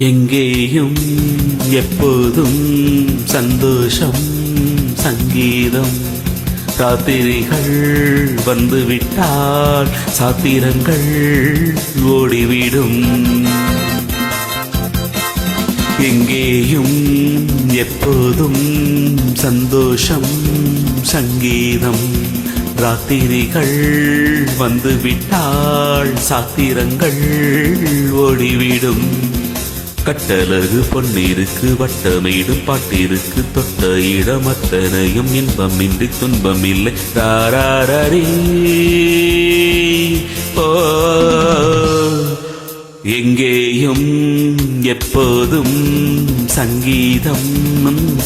எங்கேயும் எப்போதும் சந்தோஷம் சங்கீதம். ராத்திரிகள் வந்துவிட்டால் சாத்திரங்கள் ஓடிவிடும். எங்கேயும் எப்போதும் சந்தோஷம் சங்கீதம். ராத்திரிகள் வந்துவிட்டால் சாத்திரங்கள் ஓடிவிடும். கட்டழகு பொன்னிருக்கு வட்டமேடும் பாட்டிருக்கு தொட்ட இடம் அத்தனையும் இன்பம் இன்றி துன்பம் இல்லை. தாராரே ஓ எங்கேயும் எப்போதும் சங்கீதம்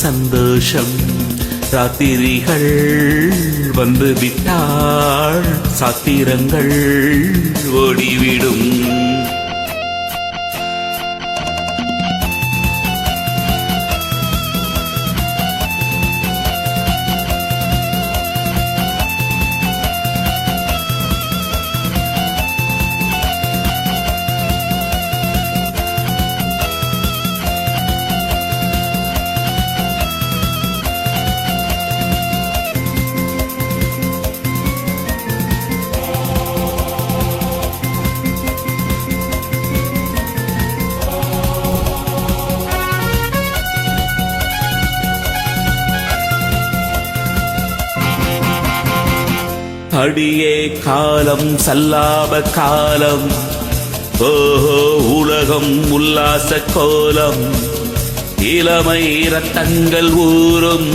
சந்தோஷம். ராத்திரிகள் வந்துவிட்டால் சாத்திரங்கள் ஓடிவிடும். அடியே காலம் சல்லாப காலம். ஓஹோ உலகம் உல்லாச கோலம். இளமை ரத்தங்கள் ஊறும்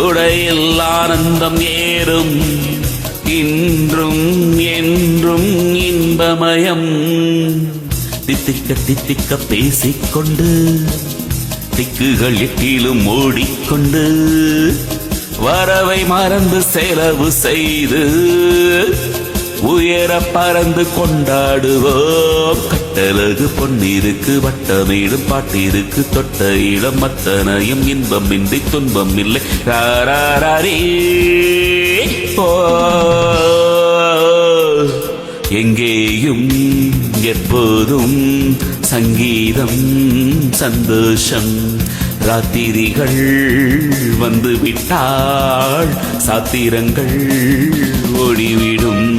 உடையில் ஆனந்தம் ஏறும். இன்றும் என்றும் இன்பமயம். தித்திக்க தித்திக்க பேசிக்கொண்டு திக்குகள் எட்டிலும் ஓடிக்கொண்டு வரவை மறந்து செலவு செய்து உயர பறந்து கொண்டாடுவோம். கட்டழகு பொன்னிருக்கு வட்டமேடும் பாட்டிருக்கு தொட்ட இடம் அத்தனையும் இன்பம் இன்றி துன்பம் இல்லை. ராரே ஓ எங்கேயும் எப்போதும் சங்கீதம் சந்தோஷம். ராத்திரிகள் வந்துவிட்டால் சாத்திரங்கள் ஓடிவிடும்.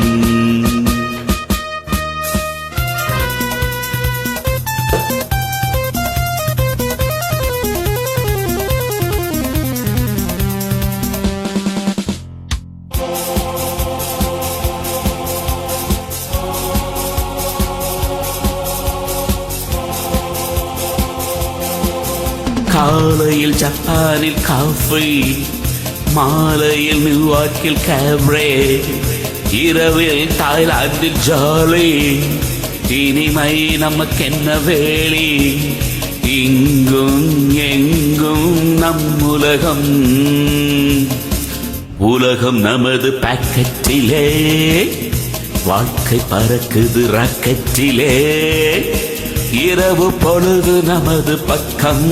காலையில் ஜப்பானில் காஃபி, மாலையில் நியூயார்க்கில் கேப்ரே, இரவில் தாய்லாந்தில் ஜாலி. இனிமை நமக்கென்ன வேலி, இங்கும் எங்கும் நம் உலகம். உலகம் நமது பாக்கெட்டிலே, வாழ்க்கை பறக்குது ராக்கெட்டிலே. இரவு பொழுது நமது பக்கம்,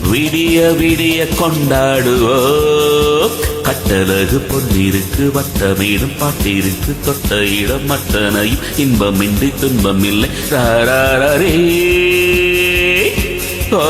விடிய விடிய கொண்டாடுவோம். கட்டழகு பொன்னிருக்கு வட்டமேடும் பாட்டிருக்கு தொட்ட இடம் அத்தனையும் இன்பமின்றி துன்பம் இல்லை. ராரே ஓ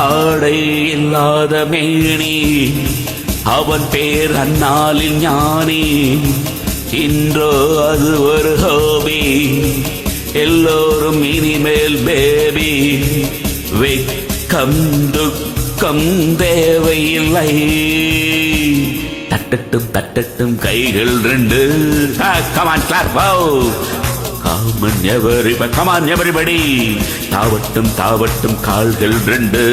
ஆடை இல்லாத மேனி, அவன் பேர் அந்நாளில் ஞானி. இன்றோ அது ஒரு ஹோபி, எல்லோரும் இனிமேல் பேபி. வெக்கம் துக்கம் தேவையில்லை, தட்டட்டும் தட்டட்டும் கைகள் ரெண்டு. Come on clap come on everybody, தாவட்டும் தாவட்டும் கால்கள் ரெண்டு.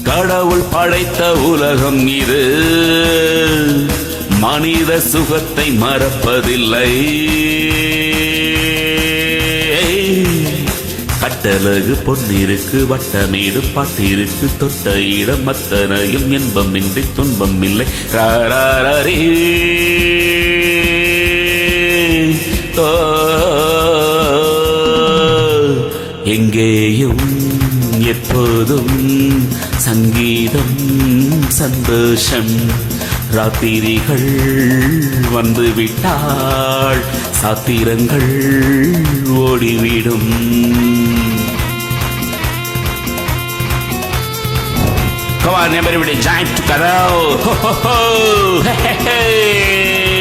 கடவுள் படைத்த உலகம் இது, மனித சுகத்தை மறப்பதில்லை. கட்டழகு பொன்னிருக்கு வட்டமேடு பாட்டிருக்கு தொட்ட இடம் அத்தனையும் இன்பம் இன்றி துன்பம் இல்லை ராரே ஓ எங்கேயும் எப்போதும் சங்கீதம் சந்தோஷம் ராத்திரிகள் வந்துவிட்டாள் சாத்திரங்கள் ஓடிவிடும் Come on everybody join together ho ho ho hey, hey, hey.